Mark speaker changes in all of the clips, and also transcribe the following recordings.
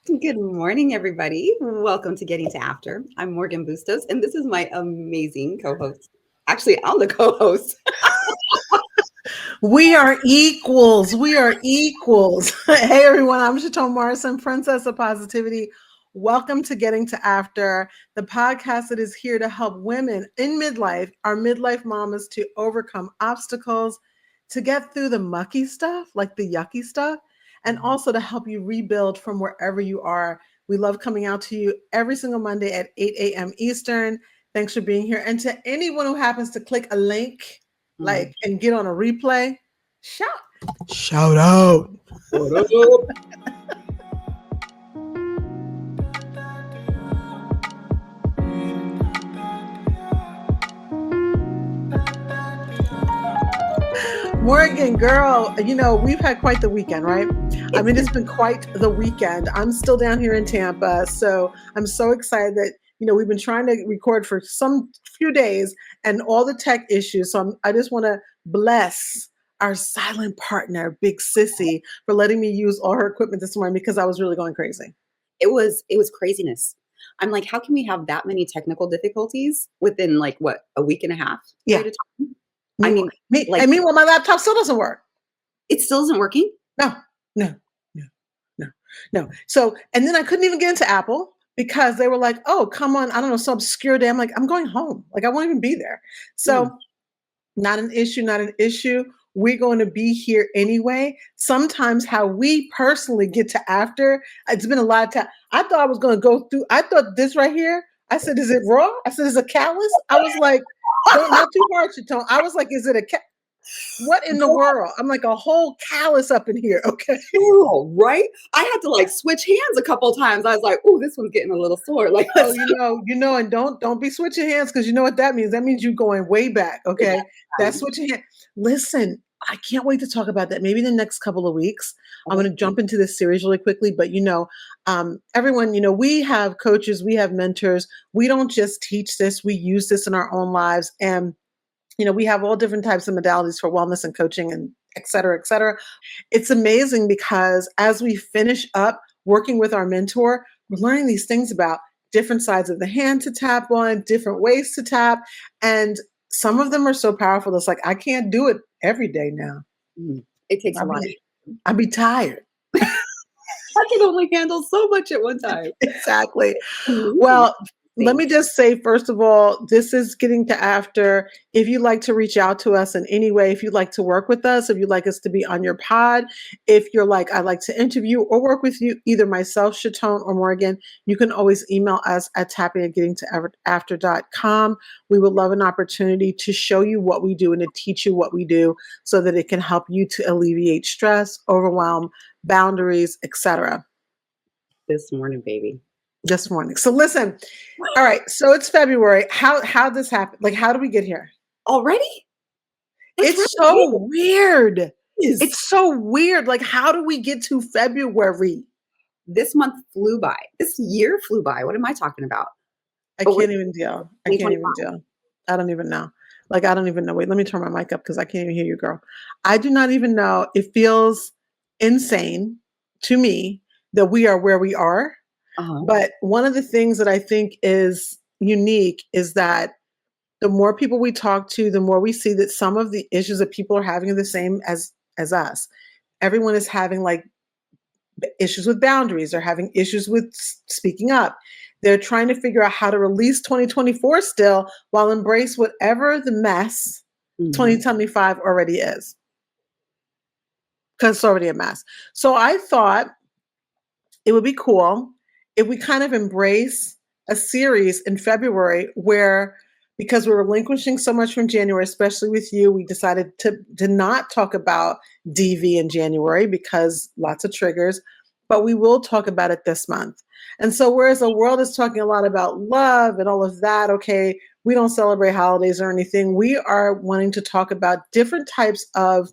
Speaker 1: Good morning, everybody. Welcome to Getting to After. I'm Morgan Bustos, and this is my amazing co-host. Actually, I'm the co-host.
Speaker 2: We are equals. We are equals. Hey, everyone. I'm Chatone Morrison, Princess of Positivity. Welcome to Getting to After, the podcast that is here to help women in midlife, our midlife mamas, to overcome obstacles, to get through the mucky stuff, like the yucky stuff, and also to help you rebuild from wherever you are. We love coming out to you every single Monday at 8 a.m. Eastern. Thanks for being here. And to anyone who happens to click a link, and get on a replay, shout out.
Speaker 1: What up?
Speaker 2: Morgan, girl, we've had quite the weekend, right? I mean, it's been quite the weekend. I'm still down here in Tampa, so I'm so excited that, we've been trying to record for some few days and all the tech issues. So I just want to bless our silent partner, Big Sissy, for letting me use all her equipment this morning because I was really going crazy.
Speaker 1: It was craziness. I'm like, how can we have that many technical difficulties within a week and a half?
Speaker 2: Yeah.
Speaker 1: I mean,
Speaker 2: meanwhile, my laptop still doesn't work.
Speaker 1: It still isn't working?
Speaker 2: No. So, and then I couldn't even get into Apple because they were like, oh, come on. I don't know, some obscure day. I'm like, I'm going home. Like, I won't even be there. So not an issue. We're going to be here anyway. Sometimes how we personally get to after, it's been a lot of time. I thought I was going to go through, I thought this right here, I said, is it raw? I said, is it callus? I was like, not too hard, Chatone. I was like, is it what in the world? I'm like a whole callus up in here. Okay.
Speaker 1: Oh, right. I had to switch hands a couple times. I was like, oh, this one's getting a little sore.
Speaker 2: And don't be switching hands because you know what that means. That means you going way back. Okay. Yeah. That's switching hands. Listen, I can't wait to talk about that. Maybe in the next couple of weeks. I'm going to jump into this series really quickly. But everyone, we have coaches, we have mentors. We don't just teach this, we use this in our own lives. And we have all different types of modalities for wellness and coaching and et cetera, et cetera. It's amazing because as we finish up working with our mentor, we're learning these things about different sides of the hand to tap on, different ways to tap. And some of them are so powerful. It's like, I can't do it every day now.
Speaker 1: It takes a lot.
Speaker 2: I'd be tired.
Speaker 1: I can only handle so much at one time.
Speaker 2: Exactly. Well, let me just say, first of all, this is Getting to After. If you'd like to reach out to us in any way, if you'd like to work with us, if you'd like us to be on your pod, if you're like, I'd like to interview or work with you, either myself, Chatone, or Morgan, you can always email us at tapping@gettingtoafter.com. We would love an opportunity to show you what we do and to teach you what we do so that it can help you to alleviate stress, overwhelm, boundaries, etc.
Speaker 1: This morning, baby.
Speaker 2: This morning. So listen, all right. So it's February. How this happened? Like, how do we get here?
Speaker 1: Already?
Speaker 2: It's so weird. It's so weird. Like, how do we get to February?
Speaker 1: This month flew by. This year flew by. What am I talking about?
Speaker 2: I can't even deal. I don't even know. I don't even know. Wait, let me turn my mic up because I can't even hear you, girl. I do not even know. It feels insane to me that we are where we are. But one of the things that I think is unique is that the more people we talk to, the more we see that some of the issues that people are having are the same as us. Everyone is having issues with boundaries. They're having issues with speaking up. They're trying to figure out how to release 2024 still while embrace whatever the mess 2025 already is. Because it's already a mess. So I thought it would be cool if we kind of embrace a series in February where, because we're relinquishing so much from January, especially with you, we decided to not talk about DV in January because lots of triggers, but we will talk about it this month. And so whereas the world is talking a lot about love and all of that, okay, we don't celebrate holidays or anything. We are wanting to talk about different types of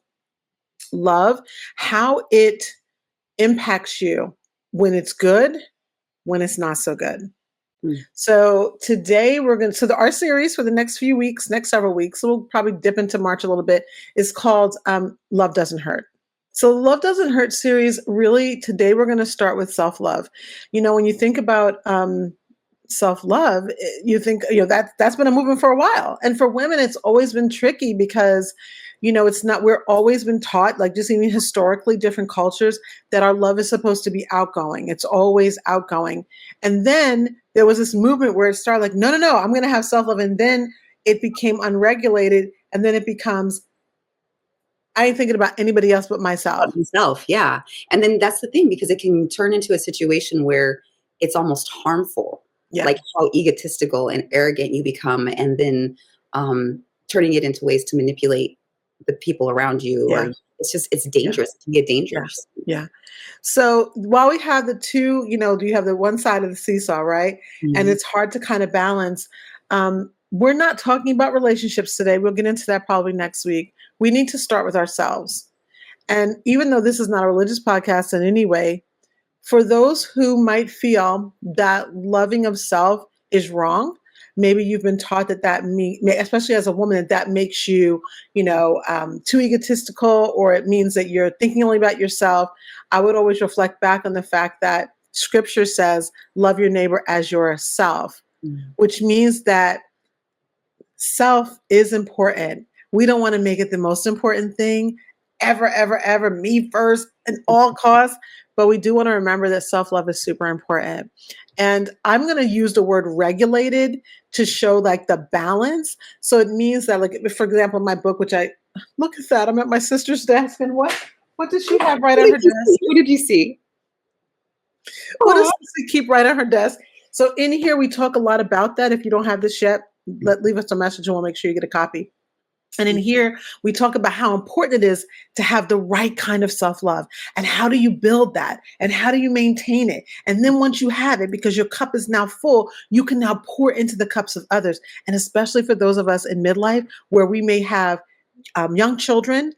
Speaker 2: love, how it impacts you when it's good, when it's not so good. So today our series for the next several weeks, so we'll probably dip into March a little bit, is called Love Doesn't Hurt. So, Love Doesn't Hurt series, really, today we're going to start with self love. When you think about self love, you think, that's been a movement for a while. And for women, it's always been tricky because, it's not, we're always been taught, like just even historically, different cultures, that our love is supposed to be outgoing. It's always outgoing. And then there was this movement where it started like, no, no, no, I'm going to have self love. And then it became unregulated. And then it becomes, I ain't thinking about anybody else but myself.
Speaker 1: About himself, yeah. And then that's the thing, because it can turn into a situation where it's almost harmful,
Speaker 2: Yeah.
Speaker 1: like how egotistical and arrogant you become, and then turning it into ways to manipulate the people around you,
Speaker 2: Yeah.
Speaker 1: or it's
Speaker 2: Yeah.
Speaker 1: dangerous. It can get
Speaker 2: Yeah.
Speaker 1: dangerous.
Speaker 2: Yeah. So while we have the two, you have the one side of the seesaw, right? And
Speaker 1: Mhm.
Speaker 2: it's hard to kind of balance. We're not talking about relationships today. We'll get into that probably next week. We need to start with ourselves. And even though this is not a religious podcast in any way, for those who might feel that loving of self is wrong, maybe you've been taught especially as a woman, that makes you, too egotistical, or it means that you're thinking only about yourself. I would always reflect back on the fact that Scripture says, "Love your neighbor as yourself,"
Speaker 1: Mm.
Speaker 2: which means that self is important. We don't want to make it the most important thing ever, ever, ever, me first at all costs. But we do want to remember that self love is super important. And I'm going to use the word regulated to show like the balance. So it means that, like, for example, my book, which I look at that, I'm at my sister's desk, and what does she have right
Speaker 1: What
Speaker 2: on
Speaker 1: did
Speaker 2: her
Speaker 1: you see?
Speaker 2: desk?
Speaker 1: What did you see?
Speaker 2: What does
Speaker 1: Aw.
Speaker 2: she keep right on her desk? So in here, we talk a lot about that. If you don't have this yet, leave us a message and we'll make sure you get a copy. And in here, we talk about how important it is to have the right kind of self love. And how do you build that? And how do you maintain it? And then once you have it, because your cup is now full, you can now pour into the cups of others. And especially for those of us in midlife, where we may have young children,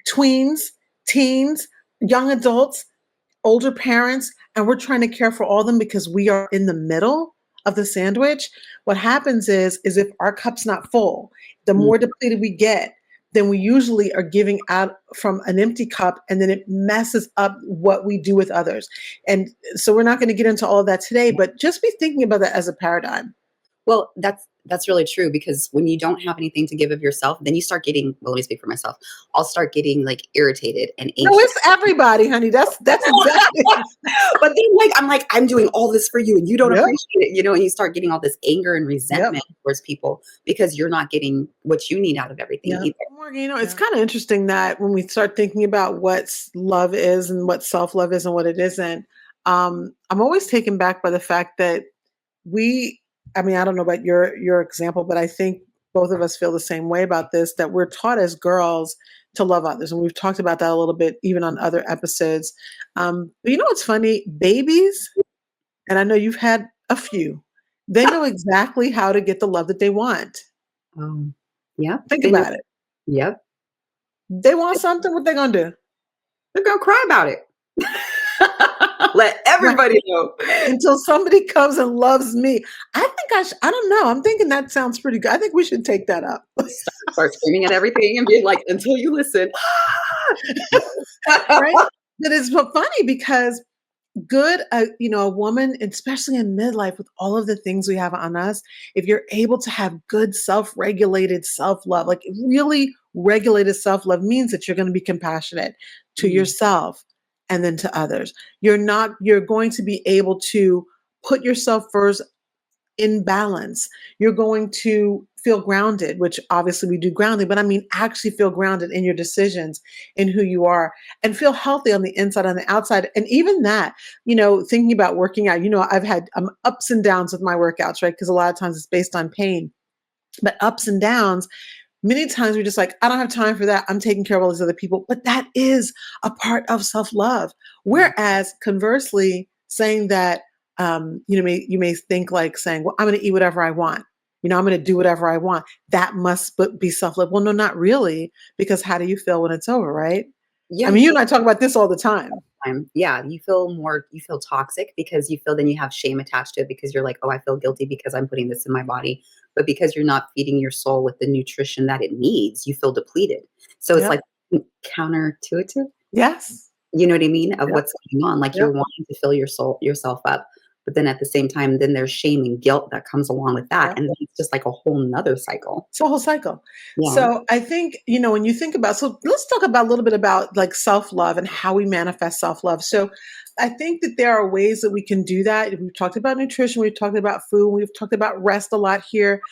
Speaker 2: tweens, teens, young adults, older parents, and we're trying to care for all of them because we are in the middle of the sandwich. What happens is if our cup's not full, the
Speaker 1: Mm.
Speaker 2: more depleted we get, then we usually are giving out from an empty cup, and then it messes up what we do with others. And so we're not going to get into all of that today, but just be thinking about that as a paradigm.
Speaker 1: Well, that's really true, because when you don't have anything to give of yourself, then you start getting, well, let me speak for myself. I'll start getting like irritated and
Speaker 2: No,
Speaker 1: anxious.
Speaker 2: it's everybody, honey. That's exactly.
Speaker 1: But then I'm doing all this for you and you don't
Speaker 2: Yep.
Speaker 1: appreciate it, and you start getting all this anger and
Speaker 2: Yep.
Speaker 1: resentment towards people because you're not getting what you need out of everything
Speaker 2: Yeah.
Speaker 1: either.
Speaker 2: Morgan, it's kind of interesting that when we start thinking about what love is and what self love is and what it isn't, I'm always taken back by the fact that I mean, I don't know about your example, but I think both of us feel the same way about this, that we're taught as girls to love others. And we've talked about that a little bit, even on other episodes. But you know what's funny? Babies, and I know you've had a few, they know exactly how to get the love that they want.
Speaker 1: Um, yeah,
Speaker 2: Think
Speaker 1: they know.
Speaker 2: about it.
Speaker 1: Yep,
Speaker 2: They want something, what they gonna do?
Speaker 1: they're gonna cry about it. Let
Speaker 2: Right.
Speaker 1: everybody know.
Speaker 2: Until somebody comes and loves me. I don't know. I'm thinking that sounds pretty good. I think we should take that up.
Speaker 1: Start screaming at everything and being like, until you listen.
Speaker 2: Right? But it's so funny because a woman, especially in midlife with all of the things we have on us, if you're able to have good self-regulated self-love, like really regulated self-love means that you're going to be compassionate to
Speaker 1: Mm.
Speaker 2: yourself and then to others. You're going to be able to put yourself first in balance. You're going to feel grounded, which obviously we do grounding, but I mean actually feel grounded in your decisions, in who you are, and feel healthy on the inside, on the outside. And even that, thinking about working out, I've had ups and downs with my workouts, right? Because a lot of times it's based on pain, but ups and downs. Many times we're just like, I don't have time for that. I'm taking care of all these other people. But that is a part of self love. Whereas conversely, saying that, you may think like saying, well, I'm going to eat whatever I want. I'm going to do whatever I want. That must be self love. Well, no, not really. Because how do you feel when it's over, right?
Speaker 1: Yeah,
Speaker 2: I
Speaker 1: you
Speaker 2: mean, you and
Speaker 1: feel
Speaker 2: I talk about this all the time.
Speaker 1: yeah, you feel toxic because you feel, then you have shame attached to it because you're like, oh, I feel guilty because I'm putting this in my body. But because you're not feeding your soul with the nutrition that it needs, you feel depleted. So it's
Speaker 2: Yep.
Speaker 1: like counterintuitive.
Speaker 2: Yes.
Speaker 1: You know what I mean? Of
Speaker 2: Yep.
Speaker 1: what's going on. Like you're
Speaker 2: Yep.
Speaker 1: wanting to fill yourself up. But then at the same time, then there's shame and guilt that comes along with that.
Speaker 2: Yep.
Speaker 1: And then it's just like a whole nother cycle.
Speaker 2: It's a whole cycle.
Speaker 1: Yeah.
Speaker 2: So I think, when you think about, so let's talk about a little bit about like self-love and how we manifest self-love. So I think that there are ways that we can do that. We've talked about nutrition, we've talked about food, we've talked about rest a lot here.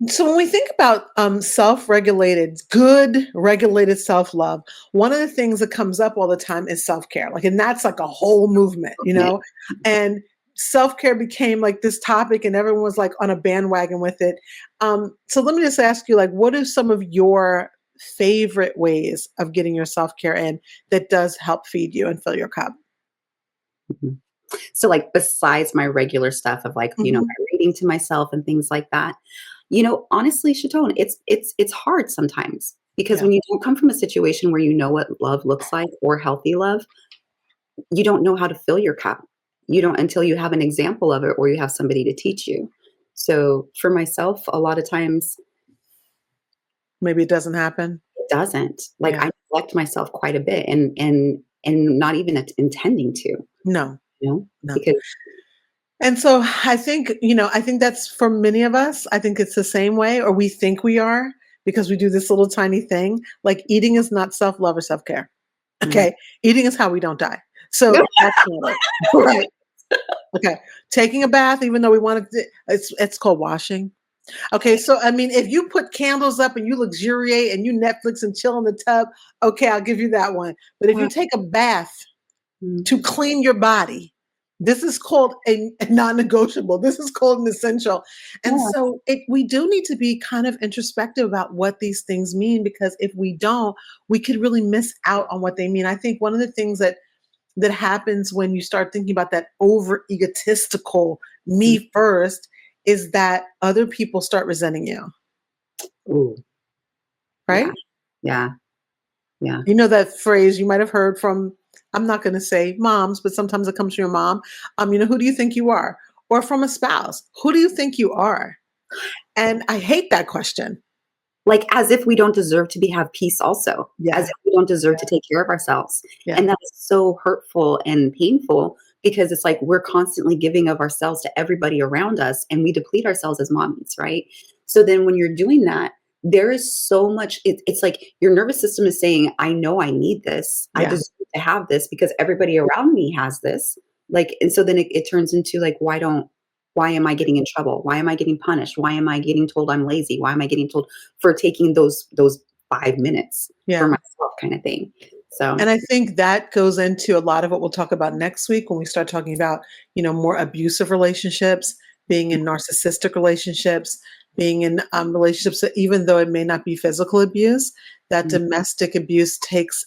Speaker 2: So when we think about self-regulated, good regulated self-love, one of the things that comes up all the time is self-care. Like, and that's like a whole movement, and self-care became like this topic and everyone was like on a bandwagon with it. So let me just ask you, like, what are some of your favorite ways of getting your self-care in that does help feed you and fill your cup?
Speaker 1: Mhm. So, like, besides my regular stuff of like,
Speaker 2: Hmm.
Speaker 1: my reading to myself and things like that, honestly, Chatone, it's hard sometimes because
Speaker 2: Yeah.
Speaker 1: when you don't come from a situation where you know what love looks like or healthy love, you don't know how to fill your cup. You don't until you have an example of it or you have somebody to teach you. So for myself, a lot of times
Speaker 2: Maybe it doesn't happen.
Speaker 1: it doesn't. Like
Speaker 2: Yeah.
Speaker 1: I neglect myself quite a bit and not even intending to,
Speaker 2: No,
Speaker 1: you know,
Speaker 2: no.
Speaker 1: because
Speaker 2: And so I think that's for many of us, I think it's the same way, or we think we are because we do this little tiny thing. Like eating is not self-love or self-care.
Speaker 1: mm.
Speaker 2: Okay. Eating is how we don't die. So that's not it. Right. Okay. Taking a bath, even though we wanted to, it's called washing. Okay. So I mean, if you put candles up and you luxuriate and you Netflix and chill in the tub, okay, I'll give you that one. But if you take a bath
Speaker 1: Mm.
Speaker 2: to clean your body, this is called a non-negotiable. This is called an essential. And
Speaker 1: Yeah.
Speaker 2: so we do need to be kind of introspective about what these things mean, because if we don't, we could really miss out on what they mean. I think one of the things that happens when you start thinking about that over egotistical
Speaker 1: Mm.
Speaker 2: me first is that other people start resenting you,
Speaker 1: Ooh, yeah,
Speaker 2: right?
Speaker 1: yeah, yeah.
Speaker 2: You know that phrase you might have heard from, I'm not going to say moms, but sometimes it comes from your mom. Who do you think you are? Or from a spouse, who do you think you are? And I hate that question.
Speaker 1: Like, as if we don't deserve to have peace also, as
Speaker 2: Yeah,
Speaker 1: if we don't deserve
Speaker 2: yeah,
Speaker 1: to take care of ourselves,
Speaker 2: yeah.
Speaker 1: and that's so hurtful and painful because it's like we're constantly giving of ourselves to everybody around us, and we deplete ourselves as mommies, right? So then when you're doing that, there is so much it's like your nervous system is saying, "I know I need this. I
Speaker 2: Yeah.
Speaker 1: deserve to have this because everybody around me has this." Like, and so then it turns into like, why am I getting in trouble? Why am I getting punished? Why am I getting told I'm lazy? Why am I getting told for taking those 5 minutes for
Speaker 2: Yeah.
Speaker 1: myself kind of thing. So,
Speaker 2: And I think that goes into a lot of what we'll talk about next week when we start talking about, more abusive relationships, being in narcissistic relationships, being in relationships that even though it may not be physical abuse, that
Speaker 1: mm,
Speaker 2: domestic abuse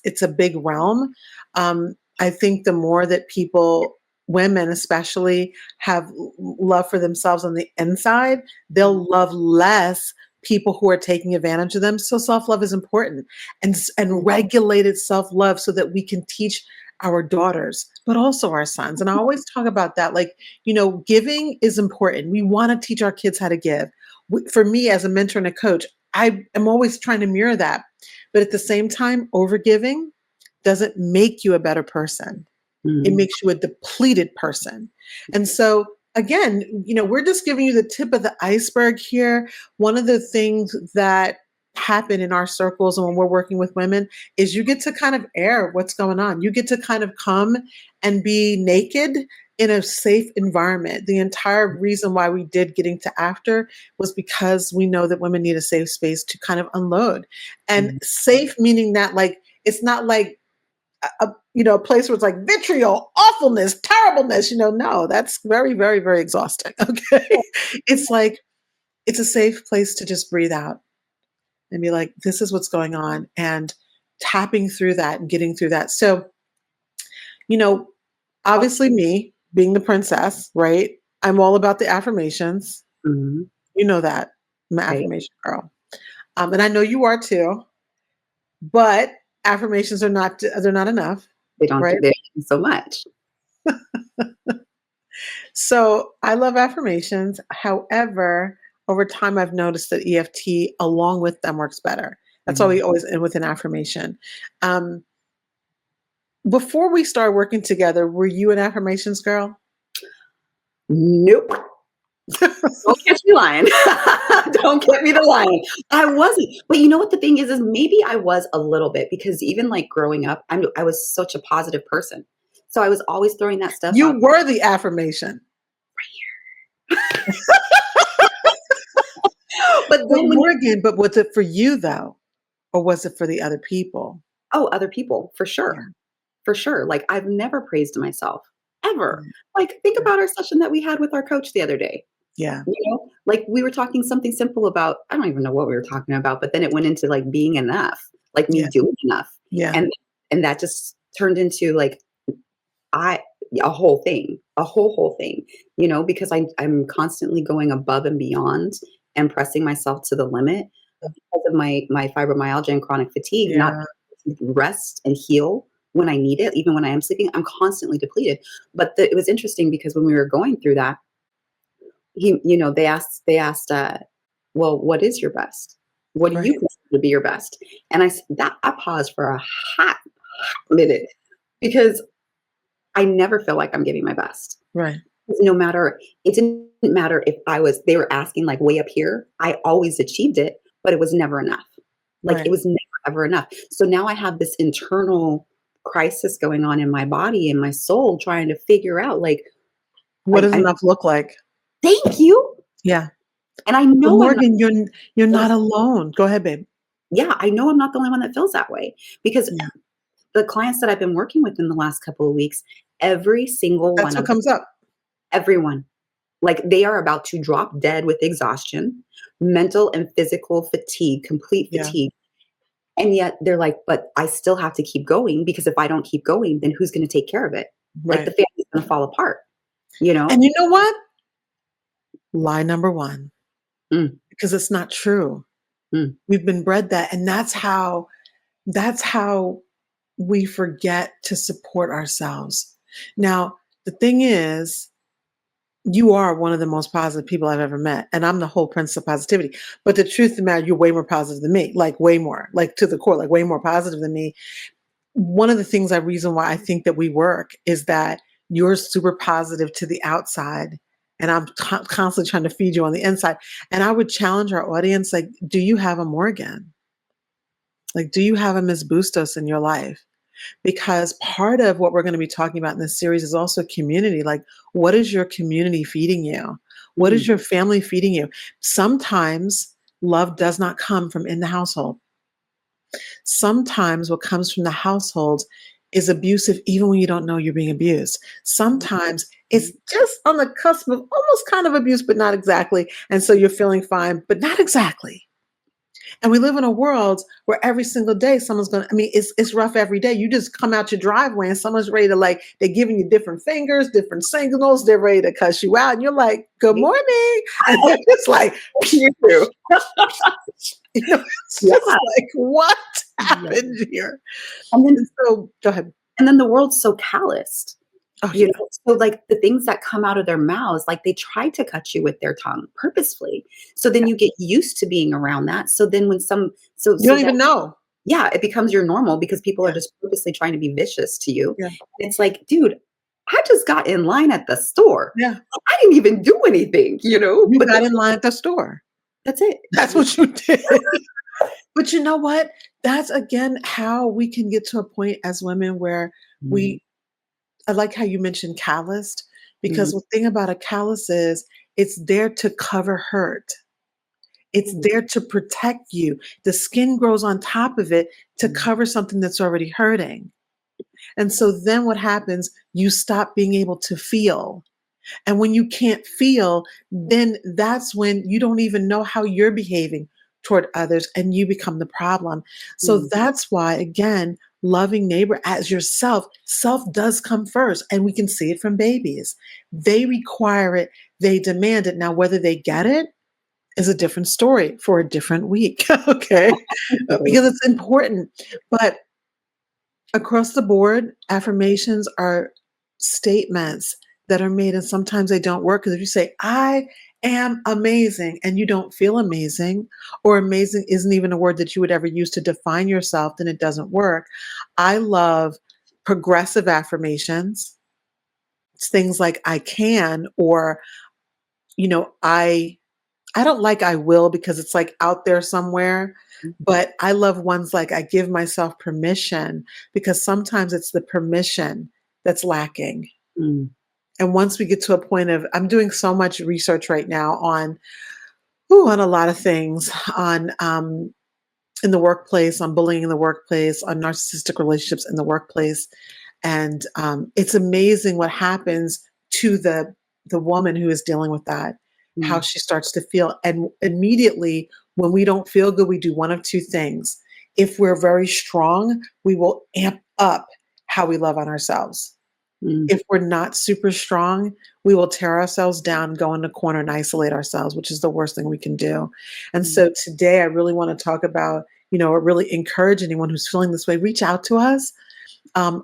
Speaker 2: it's a big realm. I think the more that people, women especially, have love for themselves on the inside, they'll love less people who are taking advantage of them. So self-love is important, and regulated self-love so that we can teach our daughters, but also our sons. And I always talk about that. Like, giving is important. We want to teach our kids how to give. For me, as a mentor and a coach, I am always trying to mirror that. But at the same time, overgiving doesn't make you a better person. It
Speaker 1: mm,
Speaker 2: makes you a depleted person. And so, again, we're just giving you the tip of the iceberg here. One of the things that happen in our circles and when we're working with women is you get to kind of air what's going on. You get to kind of come and be naked in a safe environment. The entire reason why we did Getting to After was because we know that women need a safe space to kind of unload. And
Speaker 1: mm,
Speaker 2: safe meaning that, like, it's not like a place where it's like vitriol, awfulness, terribleness. No, that's very, very, very exhausting. Okay, it's like it's a safe place to just breathe out and be like, this is what's going on, and tapping through that and getting through that. So, you know, obviously, me being the princess, right? I'm all about the affirmations.
Speaker 1: mhm,
Speaker 2: You know that I'm an
Speaker 1: right.
Speaker 2: affirmation girl, and I know you are too. But affirmations they're not enough,
Speaker 1: They don't do
Speaker 2: right?
Speaker 1: they do so much.
Speaker 2: So I love affirmations. However, over time, I've noticed that EFT along with them works better. That's why
Speaker 1: Mhm,
Speaker 2: we always end with an affirmation. Um, Before we started working together, were you an affirmations girl?
Speaker 1: Nope. Don't catch me lying. Don't get me to lying. I wasn't. But you know what the thing is maybe I was a little bit because even like growing up, I was such a positive person. So I was always throwing that stuff
Speaker 2: You
Speaker 1: out
Speaker 2: were the affirmation.
Speaker 1: but
Speaker 2: But
Speaker 1: then when you
Speaker 2: Morgan, but was it for you though? Or was it for the other people?
Speaker 1: oh, other people, for
Speaker 2: Yeah.
Speaker 1: sure. For sure. Like I've never praised myself ever.
Speaker 2: Yeah.
Speaker 1: Like think about our session that we had with our coach the other day.
Speaker 2: Yeah.
Speaker 1: You know, like we were talking something simple about I don't even know what we were talking about, but then it went into like being enough, like me
Speaker 2: Yeah.
Speaker 1: doing enough.
Speaker 2: Yeah.
Speaker 1: And that just turned into like I a whole thing, you know, because I'm constantly going above and beyond and pressing myself to the limit because of my fibromyalgia and chronic fatigue, not
Speaker 2: Yeah.
Speaker 1: rest and heal when I need it, even when I am sleeping, I'm constantly depleted. But it was interesting because when we were going through that, they asked, well, what is your best? What do you
Speaker 2: Right.
Speaker 1: consider to be your best? And I paused for a hot minute because I never feel like I'm giving my best.
Speaker 2: Right.
Speaker 1: No matter, it didn't matter if they were asking like way up here, I always achieved it, but it was never enough. Like it
Speaker 2: Right.
Speaker 1: was never ever enough. So now I have this internal crisis going on in my body and my soul trying to figure out like,
Speaker 2: What does
Speaker 1: I
Speaker 2: enough look like?
Speaker 1: thank you.
Speaker 2: Yeah.
Speaker 1: And I
Speaker 2: But
Speaker 1: know I'm not
Speaker 2: Morgan, you're not alone. Go ahead, babe.
Speaker 1: yeah, I know I'm not the only one that feels that way because
Speaker 2: Yeah.
Speaker 1: the clients that I've been working with in the last couple of weeks, every single
Speaker 2: That's
Speaker 1: one
Speaker 2: what
Speaker 1: of them,
Speaker 2: comes up.
Speaker 1: everyone, like they are about to drop dead with exhaustion, mental and physical fatigue, complete
Speaker 2: Yeah.
Speaker 1: fatigue. And yet they're like, but I still have to keep going because if I don't keep going, then who's going to take care of it? Like the
Speaker 2: Right.
Speaker 1: family's going to fall apart, you
Speaker 2: And
Speaker 1: know?
Speaker 2: you know what? Lie number one,
Speaker 1: Mm,
Speaker 2: because it's not true.
Speaker 1: mm,
Speaker 2: We've been bred that, and that's how we forget to support ourselves. Now, the thing is, you are one of the most positive people I've ever met, and I'm the whole prince of positivity. But the truth of the matter, you're way more positive than me, like way more, like to the core, like way more positive than me. One of the things, I reason why I think that we work is that you're super positive to the outside, and I'm constantly trying to feed you on the inside. And I would challenge our audience, like, do you have a Morgan? Like, do you have a Miss Bustos in your life? Because part of what we're going to be talking about in this series is also community. Like, what is your community feeding you? What is
Speaker 1: mm,
Speaker 2: your family feeding you? Sometimes love does not come from in the household. Sometimes what comes from the household is abusive, even when you don't know you're being abused. Sometimes it's just on the cusp of almost kind of abuse, but not exactly. And so you're feeling fine, but not exactly. And we live in a world where every single day someone's going to, I mean, it's rough every day. You just come out your driveway and someone's ready to, like, they're giving you different fingers, different signals. They're ready to cuss you out. And you're like, good
Speaker 1: me
Speaker 2: morning. And they're just like,
Speaker 1: you too.
Speaker 2: you know, it's
Speaker 1: Yeah.
Speaker 2: just like, what
Speaker 1: Yeah.
Speaker 2: happened here?
Speaker 1: And then
Speaker 2: And so go ahead.
Speaker 1: and then the world's so calloused.
Speaker 2: Oh,
Speaker 1: You
Speaker 2: yeah.
Speaker 1: know, so like the things that come out of their mouths, like they try to cut you with their tongue purposefully. So then
Speaker 2: Yeah.
Speaker 1: you get used to being around that. So then when some
Speaker 2: You
Speaker 1: so
Speaker 2: don't
Speaker 1: that
Speaker 2: even know.
Speaker 1: yeah, it becomes your normal because people are
Speaker 2: Yeah.
Speaker 1: just purposely trying to be vicious to you.
Speaker 2: Yeah.
Speaker 1: And it's like, dude, I just got in line at the store.
Speaker 2: Yeah.
Speaker 1: I didn't even do anything, you know?
Speaker 2: You
Speaker 1: But
Speaker 2: got in line at the store.
Speaker 1: that's it.
Speaker 2: That's what you did. But you know what? That's again how we can get to a point as women where
Speaker 1: Mhm,
Speaker 2: we, I like how you mentioned calloused, because
Speaker 1: mhm,
Speaker 2: the thing about a callus is it's there to cover hurt. It's
Speaker 1: mhm,
Speaker 2: there to protect you. The skin grows on top of it to
Speaker 1: mhm,
Speaker 2: cover something that's already hurting. And so then what happens? You stop being able to feel. And when you can't feel, then that's when you don't even know how you're behaving toward others and you become the problem. So
Speaker 1: mhm,
Speaker 2: that's why, again, loving neighbor as yourself, self does come first. And we can see it from babies. They require it, they demand it. Now, whether they get it is a different story for a different week. Okay. Because it's important. But across the board, affirmations are statements that are made, and sometimes they don't work. Because if you say, I am amazing, and you don't feel amazing, or amazing isn't even a word that you would ever use to define yourself, then it doesn't work. I love progressive affirmations. It's things like I can, or, I don't like I will because it's like out there somewhere, but I love ones like I give myself permission, because sometimes it's the permission that's lacking.
Speaker 1: Mm,
Speaker 2: And once we get to a point of, I'm doing so much research right now on, ooh, on a lot of things, on in the workplace, on bullying in the workplace, on narcissistic relationships in the workplace, and it's amazing what happens to the woman who is dealing with that, how
Speaker 1: mm,
Speaker 2: she starts to feel. And immediately, when we don't feel good, we do one of two things. If we're very strong, we will amp up how we love on ourselves.
Speaker 1: mm,
Speaker 2: If we're not super strong, we will tear ourselves down, go in the corner, and isolate ourselves, which is the worst thing we can do. And
Speaker 1: mm.
Speaker 2: so today, I really want to talk about, or really encourage anyone who's feeling this way, reach out to us.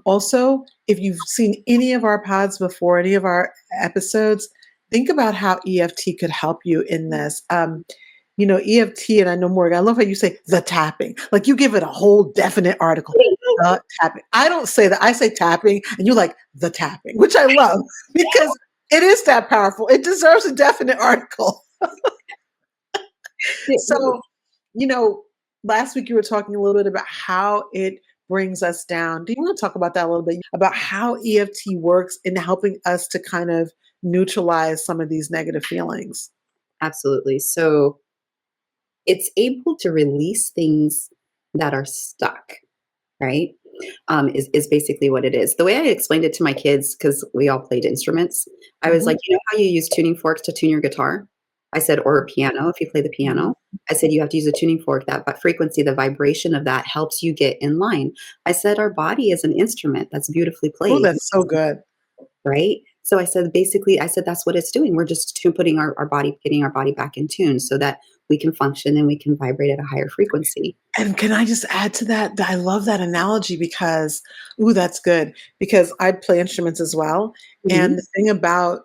Speaker 2: Also, if you've seen any of our pods before, any of our episodes, think about how EFT could help you in this. EFT, and I know Morgan, I love how you say the tapping. Like you give it a whole definite article, the tapping. I don't say that. I say tapping, and you like the tapping, which I love because it is that powerful. It deserves a definite article. So, you know, last week you were talking a little bit about how it brings us down. Do you want to talk about that a little bit? About how EFT works in helping us to kind of neutralize some of these negative feelings?
Speaker 1: Absolutely. So it's able to release things that are stuck, right? Is basically what it is. The way I explained it to my kids, because we all played instruments, I was
Speaker 2: Mhm,
Speaker 1: like, you know how you use tuning forks to tune your guitar? I said, or a piano, if you play the
Speaker 2: mhm.
Speaker 1: piano. I said, you have to use a tuning fork. That frequency, the vibration of that helps you get in line. I said, our body is an instrument that's beautifully
Speaker 2: Oh,
Speaker 1: played,
Speaker 2: that's so good.
Speaker 1: right? So I said, basically, I said, that's what it's doing. We're just putting our body, getting our body back in tune so that we can function and we can vibrate at a higher frequency.
Speaker 2: And can I just add to that? I love that analogy because, ooh, that's good. Because I play instruments as well. And
Speaker 1: Mhm.
Speaker 2: the thing about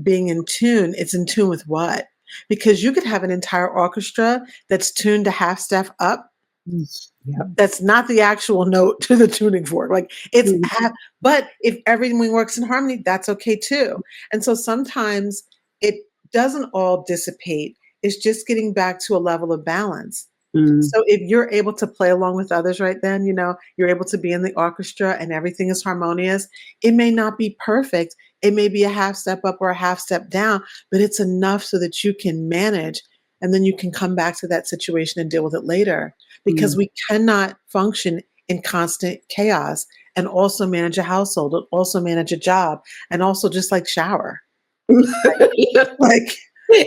Speaker 2: being in tune, it's in tune with what? Because you could have an entire orchestra that's tuned to half step up.
Speaker 1: Yep.
Speaker 2: That's not the actual note to the tuning fork. Like it's,
Speaker 1: Mhm.
Speaker 2: but if everything works in harmony, that's okay too. And so sometimes it doesn't all dissipate. It's just getting back to a level of balance.
Speaker 1: Mm,
Speaker 2: So if you're able to play along with others right then, you're able to be in the orchestra and everything is harmonious. It may not be perfect. It may be a half step up or a half step down, but it's enough so that you can manage, and then you can come back to that situation and deal with it later, because
Speaker 1: mm.
Speaker 2: we cannot function in constant chaos and also manage a household and also manage a job and also just like shower. Like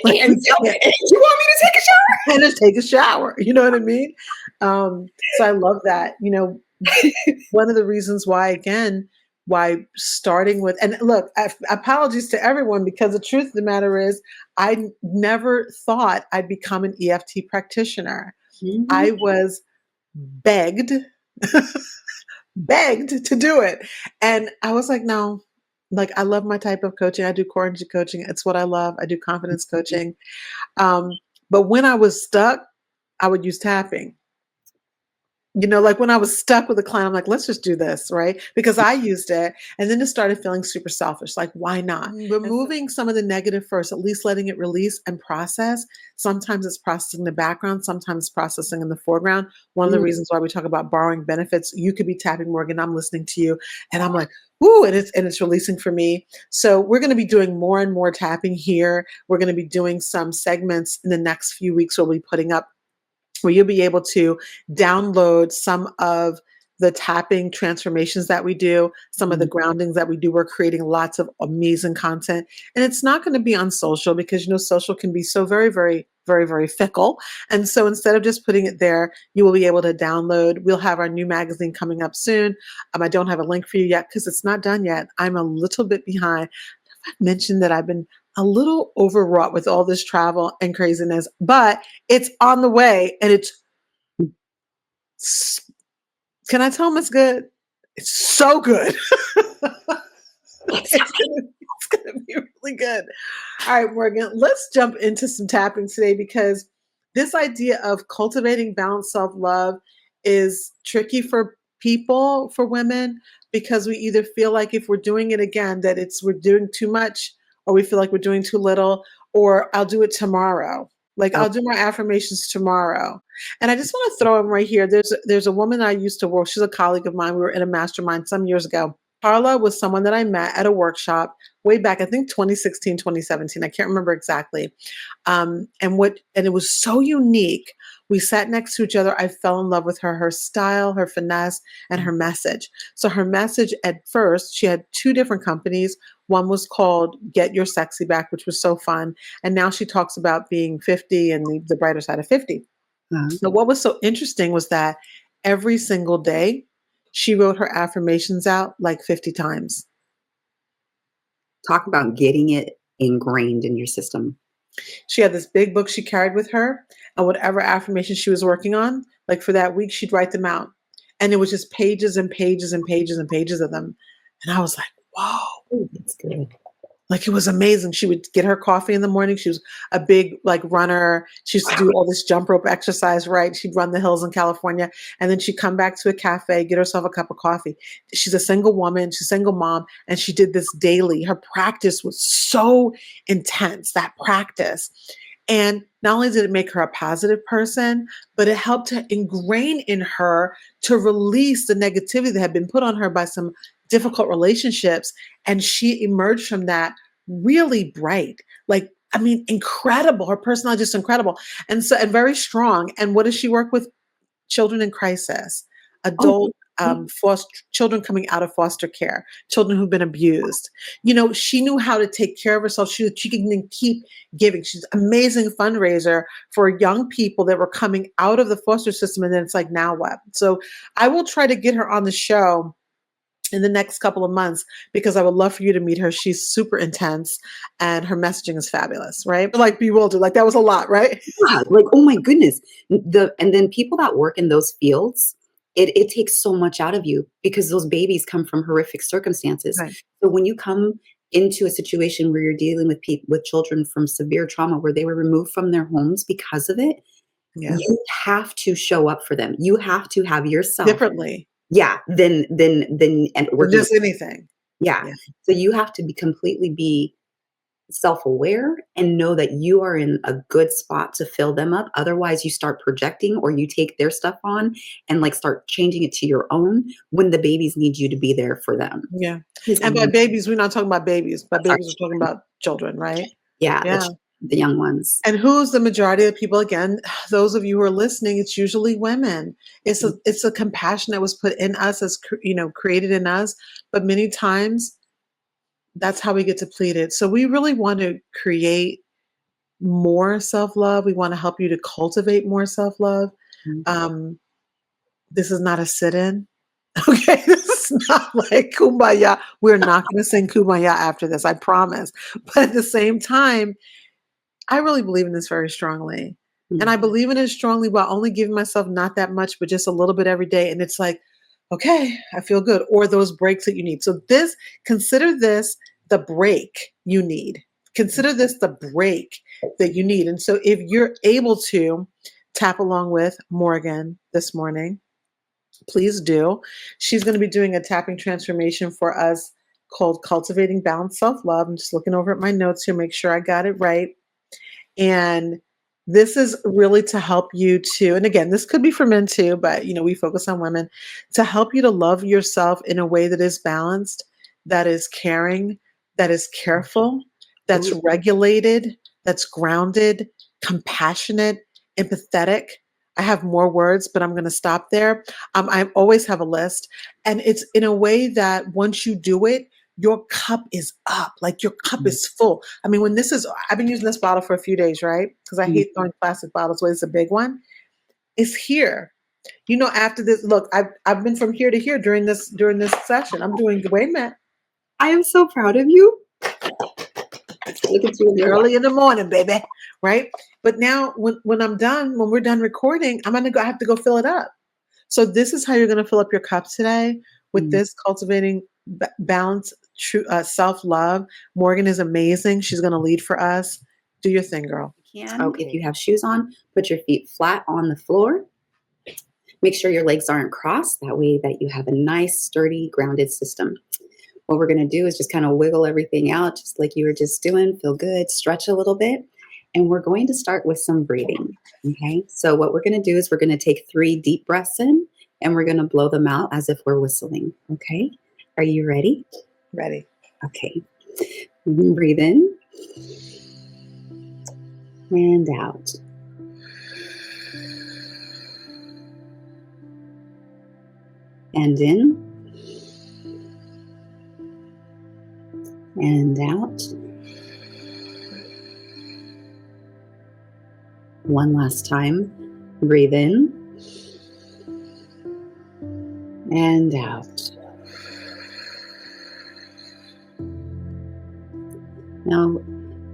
Speaker 2: like
Speaker 1: And
Speaker 2: we
Speaker 1: so,
Speaker 2: can't
Speaker 1: you want me to take a
Speaker 2: and just take a shower. You know what I mean? So I love that. One of the reasons why, again, why starting with, and look, apologies to everyone, because the truth of the matter is, never thought I'd become an EFT practitioner.
Speaker 1: Mhm.
Speaker 2: I was begged, begged to do it. And I was like, no, like, I love my type of coaching. I do core energy coaching. It's what I love. I do confidence coaching. Um, but when I was stuck, I would use tapping. Like when I was stuck with a client, I'm like, let's just do this, right? Because I used it. And then it started feeling super selfish. Like, why not? Removing some of the negative first, at least letting it release and process. Sometimes it's processing the background, sometimes it's processing in the foreground. One of the
Speaker 1: Mm.
Speaker 2: reasons why we talk about borrowing benefits, you could be tapping Morgan, I'm listening to you, and I'm like, ooh, and it's releasing for me. So we're going to be doing more and more tapping here. We're going to be doing some segments in the next few weeks. We'll be putting up where you'll be able to download some of the tapping transformations that we do, some of the
Speaker 1: Mm.
Speaker 2: groundings that we do. We're creating lots of amazing content. And it's not going to be on social because, social can be so very, very, very, very fickle. And so instead of just putting it there, you will be able to download. We'll have our new magazine coming up soon. I don't have a link for you yet because it's not done yet. I'm a little bit behind. I've mentioned that I've been a little overwrought with all this travel and craziness, but it's on the way and can I tell them it's good? It's so good.
Speaker 1: It's
Speaker 2: It's gonna be really good. All right, Morgan, let's jump into some tapping today, because this idea of cultivating balanced self-love is tricky for people, for women, because we either feel like if we're doing it again, that we're doing too much, or we feel like we're doing too little, or I'll do it tomorrow. Like
Speaker 1: Oh,
Speaker 2: I'll do my affirmations tomorrow. And I just want to throw them right here. There's a woman I used to work. She's a colleague of mine. We were in a mastermind some years ago. Carla was someone that I met at a workshop way back, I think 2016, 2017. I can't remember exactly. And it was so unique. We sat next to each other. I fell in love with her style, her finesse, and her message. So her message at first, she had two different companies. One was called Get Your Sexy Back, which was so fun. And now she talks about being 50 and the brighter side of 50. So what was so interesting was that every single day she wrote her affirmations out like 50 times.
Speaker 1: talk about getting it ingrained in your system.
Speaker 2: She had this big book she carried with her, and whatever affirmations she was working on, like for that week, she'd write them out. And it was just pages and pages and pages and pages of them. And I was like, whoa.
Speaker 1: Ooh, that's good.
Speaker 2: Like it was amazing. She would get her coffee in the morning. She was a big like runner. She used to do all this jump rope exercise, right? She'd run the hills in California. And then she'd come back to a cafe, get herself a cup of coffee. She's a single woman, she's a single mom, and she did this daily. Her practice was so intense, that practice. And not only did it make her a positive person, but it helped to ingrain in her to release the negativity that had been put on her by some difficult relationships. And she emerged from that really bright, like, I mean, incredible. Her personality is just incredible. And very strong. And what does she work with? Children in crisis,
Speaker 1: Oh,
Speaker 2: adult children coming out of foster care, children who've been abused. She knew how to take care of herself. She can then keep giving. She's an amazing fundraiser for young people that were coming out of the foster system. And then it's like, now what? So I will try to get her on the show in the next couple of months because I would love for you to meet her. She's super intense and her messaging is fabulous, right? Like bewildered, like that was a lot, right?
Speaker 1: yeah, like, oh my goodness. And then people that work in those fields, it takes so much out of you because those babies come from horrific circumstances.
Speaker 2: Right.
Speaker 1: So when you come into a situation where you're dealing with children from severe trauma where they were removed from their homes because of it,
Speaker 2: Yeah.
Speaker 1: you have to show up for them. You have to have yourself.
Speaker 2: Differently
Speaker 1: Yeah, then and
Speaker 2: than
Speaker 1: working with,
Speaker 2: just anything.
Speaker 1: yeah.
Speaker 2: Yeah.
Speaker 1: So you have to be self-aware and know that you are in a good spot to fill them up. Otherwise, you start projecting or you take their stuff on and like start changing it to your own when the babies need you to be there for them.
Speaker 2: Yeah.
Speaker 1: 'Cause
Speaker 2: And by babies, we're not talking about babies. By
Speaker 1: sorry,
Speaker 2: babies, we're talking about children, right?
Speaker 1: yeah,
Speaker 2: Yeah.
Speaker 1: the young ones.
Speaker 2: And who's the majority of people? Again, those of you who are listening, it's usually women. It's a compassion that was put in us as created in us, but many times that's how we get depleted. So we really want to create more self-love. We want to help you to cultivate more self-love.
Speaker 1: Mhm.
Speaker 2: Um, this is not a sit-in. Okay, this is not like kumbaya. We're not going to sing kumbaya after this, I promise. But at the same time, I really believe in this very strongly. And I
Speaker 1: Mhm.
Speaker 2: believe in it strongly while only giving myself not that much, but just a little bit every day. And it's like, okay, I feel good. Or those breaks that you need. So consider this the break you need. Consider this the break that you need. And so if you're able to tap along with Morganne this morning, please do. She's going to be doing a tapping transformation for us called Cultivating Balanced Self-Love. I'm just looking over at my notes here, make sure I got it right. And this is really to help you to, and again, this could be for men too, but we focus on women, to help you to love yourself in a way that is balanced, that is caring, that is careful, that's
Speaker 1: Ooh,
Speaker 2: regulated, that's grounded, compassionate, empathetic. I have more words, but I'm going to stop there. I always have a list, and it's in a way that once you do it, your cup is up, like your cup
Speaker 1: mhm,
Speaker 2: is full. I mean, I've been using this bottle for a few days, right? Because I
Speaker 1: mhm.
Speaker 2: hate throwing plastic bottles away. It's a big one. It's here. After this, look, I've been from here to here during this session. I'm doing wait a minute.
Speaker 1: I am so proud of you. Look at you in your life.
Speaker 2: Early in the morning, baby. Right? But now when when we're done recording, I have to go fill it up. So this is how you're going to fill up your cup today with
Speaker 1: Mm.
Speaker 2: this cultivating balance, true self-love. Morganne is amazing. She's going to lead for us. Do your thing, girl.
Speaker 1: If you have shoes on, put your feet flat on the floor. Make sure your legs aren't crossed. That way that you have a nice, sturdy, grounded system. What we're going to do is just kind of wiggle everything out, just like you were just doing. Feel good, stretch a little bit. And we're going to start with some breathing. Okay. So, what we're going to do is we're going to take 3 deep breaths in and we're going to blow them out as if we're whistling. Okay. Are you ready?
Speaker 2: Ready.
Speaker 1: Okay. Breathe in and out. And in and out. One last time. Breathe in and out. Now,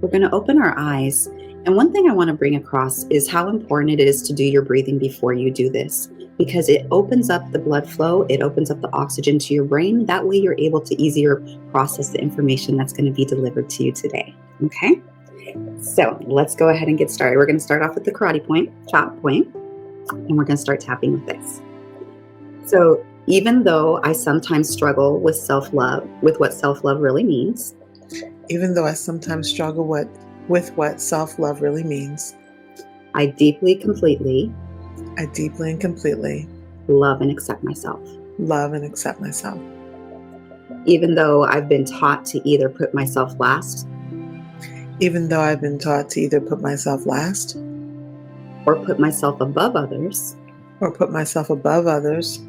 Speaker 1: we're going to open our eyes. And one thing I want to bring across is how important it is to do your breathing before you do this, because it opens up the blood flow, it opens up the oxygen to your brain. That way you're able to easier process the information that's going to be delivered to you today. Okay? So let's go ahead and get started. We're going to start off with the karate point, chop point, and we're going to start tapping with this. So even though I sometimes struggle with self-love, with what self-love really means,
Speaker 2: Even though I sometimes struggle with what self-love really means,
Speaker 1: I deeply and completely love and accept myself.
Speaker 2: love and accept myself.
Speaker 1: Even though I've been taught to either put myself last
Speaker 2: Even though I've been taught to either put myself last
Speaker 1: or put myself above others,
Speaker 2: or put myself above others,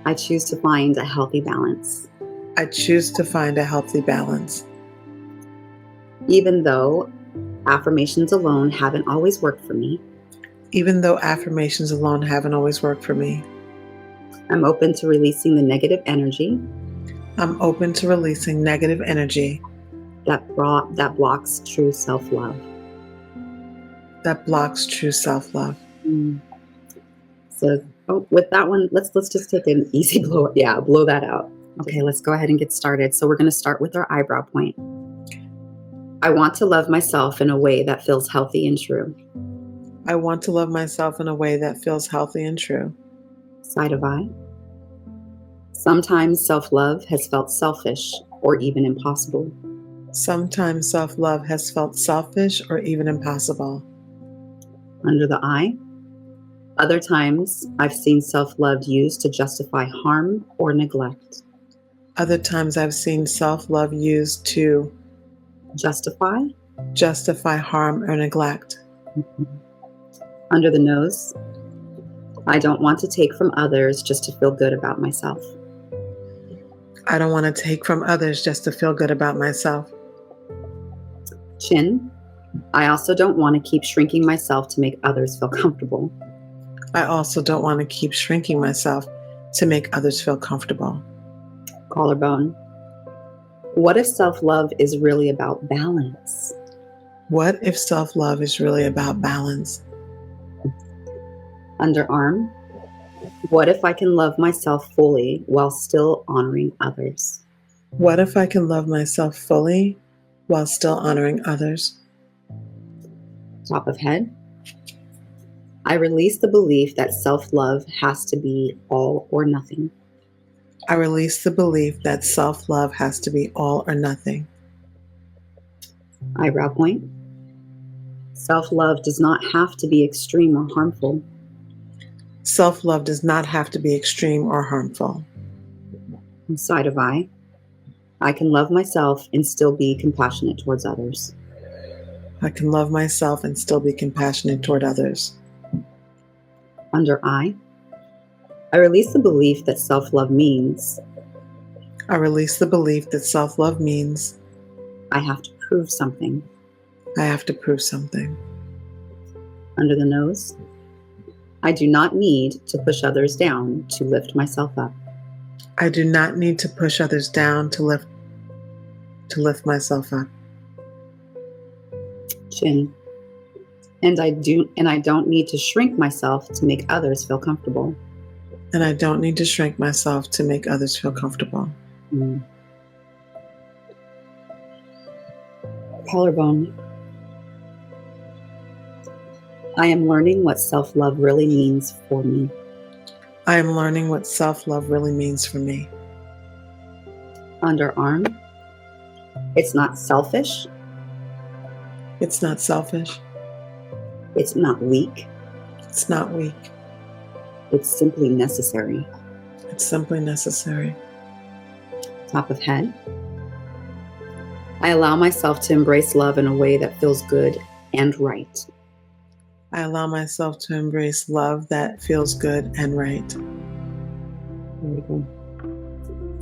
Speaker 1: I choose to find a healthy balance.
Speaker 2: I choose to find a healthy balance.
Speaker 1: Even though affirmations alone haven't always worked for me,
Speaker 2: Even though affirmations alone haven't always worked for me,
Speaker 1: I'm open to releasing the negative energy
Speaker 2: I'm open to releasing negative energy
Speaker 1: that blocks true self-love.
Speaker 2: that blocks true self-love.
Speaker 1: So with that one, let's just take an easy blow. Yeah, blow that out. Okay, let's go ahead and get started. So we're going to start with our eyebrow point. I want to love myself in a way that feels healthy and true.
Speaker 2: I want to love myself in a way that feels healthy and true.
Speaker 1: Side of eye. Sometimes self-love has felt selfish or even impossible.
Speaker 2: Sometimes self-love has felt selfish or even impossible.
Speaker 1: Under the eye. Other times, I've seen self-love used to justify harm or neglect.
Speaker 2: Other times I've seen self-love used to
Speaker 1: Justify.
Speaker 2: harm or neglect.
Speaker 1: Under the nose. I don't want to take from others just to feel good about myself.
Speaker 2: I don't want to take from others just to feel good about myself.
Speaker 1: Chin. I also don't want to keep shrinking myself to make others feel comfortable.
Speaker 2: I also don't want to keep shrinking myself to make others feel comfortable.
Speaker 1: Collarbone. What if self-love is really about balance?
Speaker 2: What if self-love is really about balance?
Speaker 1: Underarm. What if I can love myself fully while still honoring others?
Speaker 2: What if I can love myself fully while still honoring others?
Speaker 1: Top of head. I release the belief that self-love has to be all or nothing.
Speaker 2: I release the belief that self-love has to be all or nothing.
Speaker 1: Eyebrow point. Self-love does not have to be extreme or harmful.
Speaker 2: Self-love does not have to be extreme or harmful.
Speaker 1: Side of eye. I can love myself and still be compassionate towards others.
Speaker 2: I can love myself and still be compassionate toward others.
Speaker 1: Under eye. I release the belief that self-love means
Speaker 2: I release the belief that self-love means
Speaker 1: I have to prove something.
Speaker 2: I have to prove something.
Speaker 1: Under the nose. I do not need to push others down to lift myself up.
Speaker 2: I do not need to push others down to lift myself up.
Speaker 1: Chin. And I don't need to shrink myself to make others feel comfortable.
Speaker 2: And I don't need to shrink myself to make others feel comfortable.
Speaker 1: Collarbone. I am learning what self-love really means for me.
Speaker 2: I am learning what self-love really means for me.
Speaker 1: Underarm. It's not selfish.
Speaker 2: It's not selfish.
Speaker 1: It's not weak.
Speaker 2: It's not weak.
Speaker 1: It's simply necessary.
Speaker 2: It's simply necessary.
Speaker 1: Top of head. I allow myself to embrace love in a way that feels good and right.
Speaker 2: I allow myself to embrace love that feels good and right.
Speaker 1: Very good.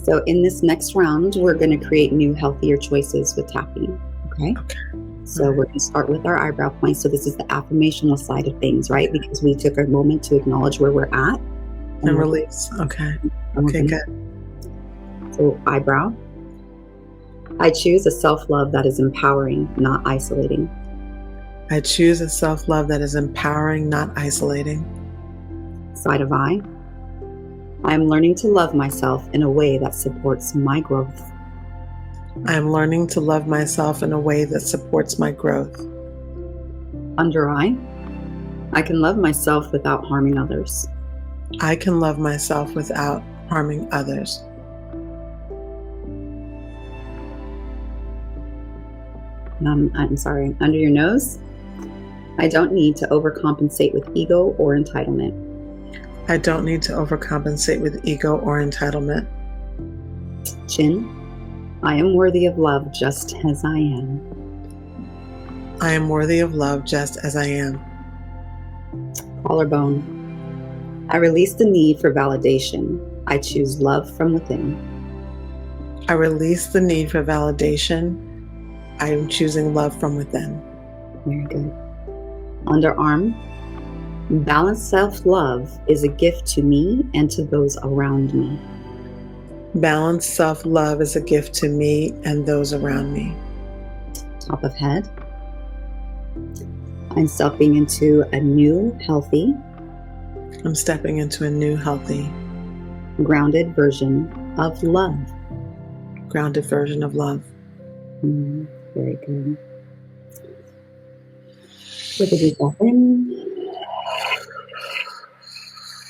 Speaker 1: So in this next round, we're going to create new, healthier choices with tapping. Okay. So we're going to start with our eyebrow points. So this is the affirmational side of things, right? Because we took a moment to acknowledge where we're at.
Speaker 2: And release. Okay. Okay, good.
Speaker 1: So eyebrow. I choose a self-love that is empowering, not isolating.
Speaker 2: I choose a self-love that is empowering, not isolating.
Speaker 1: Side of eye. I am learning to love myself in a way that supports my growth.
Speaker 2: I am learning to love myself in a way that supports my growth.
Speaker 1: Under eye. I can love myself without harming others.
Speaker 2: I can love myself without harming others.
Speaker 1: I'm sorry. Under your nose. I don't need to overcompensate with ego or entitlement.
Speaker 2: I don't need to overcompensate with ego or entitlement.
Speaker 1: Chin. I am worthy of love just as I am.
Speaker 2: I am worthy of love just as I am.
Speaker 1: Collarbone. I release the need for validation. I choose love from within.
Speaker 2: I release the need for validation. I am choosing love from within.
Speaker 1: Very good. Underarm. Balanced self-love is a gift to me and to those around me.
Speaker 2: Balanced self-love is a gift to me and those around me.
Speaker 1: Top of head. I'm stepping into a new, healthy,
Speaker 2: I'm stepping into a new, healthy,
Speaker 1: grounded version of love.
Speaker 2: Grounded version of love.
Speaker 1: Very good. Take a deep breath in.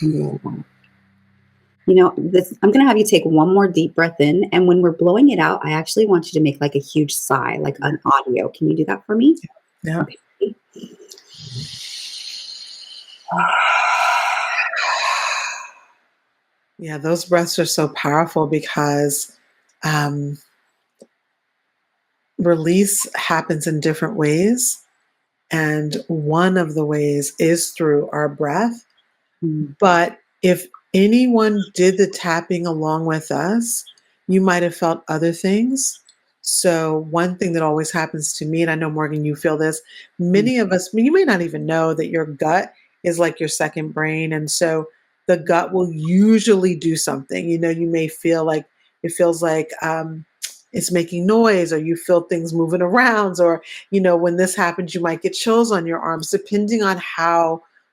Speaker 1: You know, I'm going to have you take one more deep breath in. And when we're blowing it out, I actually want you to make like a huge sigh, like an audio. Can you do that for me?
Speaker 2: Yeah.
Speaker 1: Okay.
Speaker 2: Yeah, those breaths are so powerful because release happens in different ways. And one of the ways is through our breath. But if anyone did the tapping along with us, you might have felt other things. So one thing that always happens to me, and I know, Morgan, you feel this, many of us, you may not even know that your gut is like your second brain. And so the gut will usually do something. You know, you may feel like it feels like it's making noise, or you feel things moving around, or, you know, when this happens, you might get chills on your arms, depending on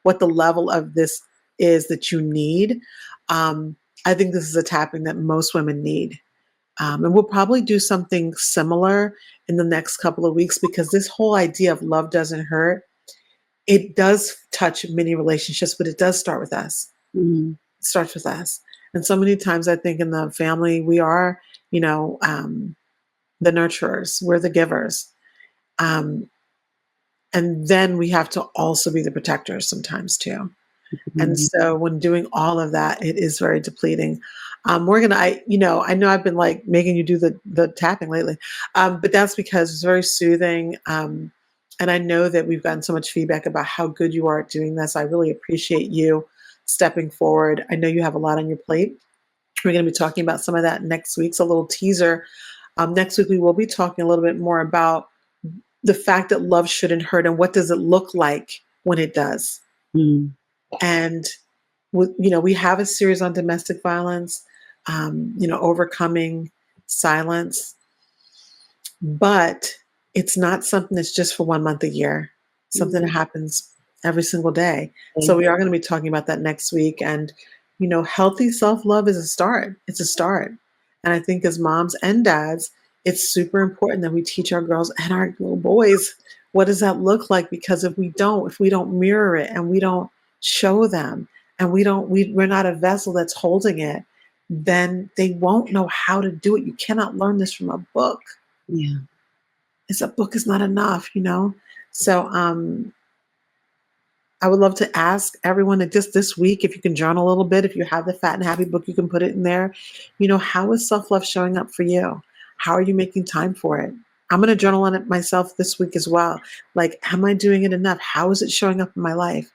Speaker 2: what the level of this is that you need. I think this is a tapping that most women need. And we'll probably do something similar in the next couple of weeks, because this whole idea of love doesn't hurt, it does touch many relationships, but it does start with us. It starts with us. And so many times I think in the family, we are, you know, the nurturers, we're the givers. And then we have to also be the protectors sometimes too. And so when doing all of that, it is very depleting. Morgan, I know I've been like making you do the tapping lately, but that's because it's very soothing. And I know that we've gotten so much feedback about how good you are at doing this. I really appreciate you stepping forward. I know you have a lot on your plate. We're going to be talking about some of that next week. So a little teaser. Next week, we will be talking a little bit more about the fact that love shouldn't hurt, and what does it look like when it does. And we have a series on domestic violence, overcoming silence, but it's not something that's just for 1 month a year. It's something that happens every single day. So we are going to be talking about that next week. And, healthy self-love is a start. It's a start. And I think as moms and dads, it's super important that we teach our girls and our little boys what does that look like, because if we don't mirror it and we don't show them and we're not a vessel that's holding it, then they won't know how to do it. You cannot learn this from a book.
Speaker 1: Yeah.
Speaker 2: It's a book is not enough, So I would love to ask everyone that just this week, if you can journal a little bit, if you have the Fat and Happy book, you can put it in there. How is self-love showing up for you? How are you making time for it? I'm going to journal on it myself this week as well. Like, am I doing it enough? How is it showing up in my life?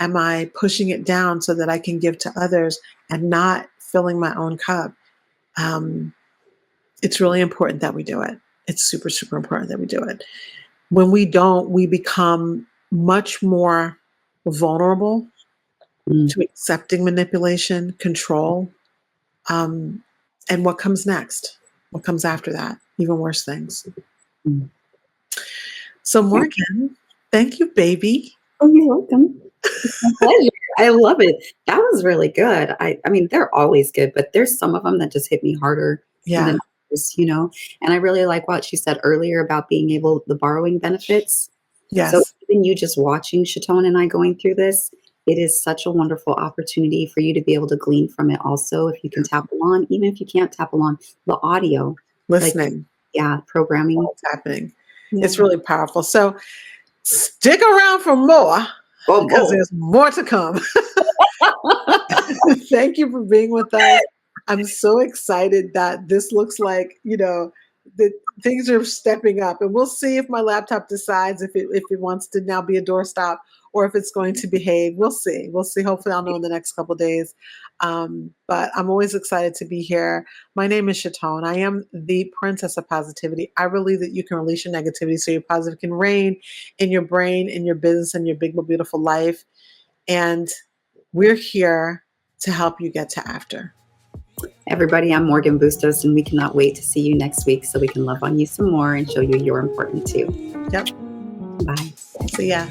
Speaker 2: Am I pushing it down so that I can give to others and not filling my own cup? It's really important that we do it. It's super, super important that we do it. When we don't, we become much more vulnerable
Speaker 1: Mm.
Speaker 2: to accepting manipulation, control, and what comes next, what comes after that, even worse things.
Speaker 1: Mm.
Speaker 2: So, Morgan, thank you, baby.
Speaker 1: Oh, you're welcome. It's my pleasure. I love it. That was really good. I mean, they're always good, but there's some of them that just hit me harder
Speaker 2: Yeah.
Speaker 1: than others. And I really like what she said earlier about being able the borrowing benefits. So
Speaker 2: Yes.
Speaker 1: even you just watching Chatone and I going through this, it is such a wonderful opportunity for you to be able to glean from it also if you can tap along, even if you can't tap along the audio, like,
Speaker 2: Listening,
Speaker 1: yeah, programming.
Speaker 2: what's happening.
Speaker 1: Yeah.
Speaker 2: It's really powerful. So, stick around for more
Speaker 1: Oh,
Speaker 2: because
Speaker 1: boy.
Speaker 2: there's more to come. Thank you for being with us. I'm so excited that this looks like, that things are stepping up. And we'll see if my laptop decides if it wants to now be a doorstop or if it's going to behave. We'll see. We'll see. Hopefully I'll know in the next couple of days. But I'm always excited to be here. My name is Chatone. I am the princess of positivity. I believe that you can release your negativity so your positive can reign in your brain, in your business, in your big, beautiful life. And we're here to help you get to after.
Speaker 1: Everybody, I'm Morgan Bustos, and we cannot wait to see you next week so we can love on you some more and show you you're important too.
Speaker 2: Yep.
Speaker 1: Bye.
Speaker 2: See ya.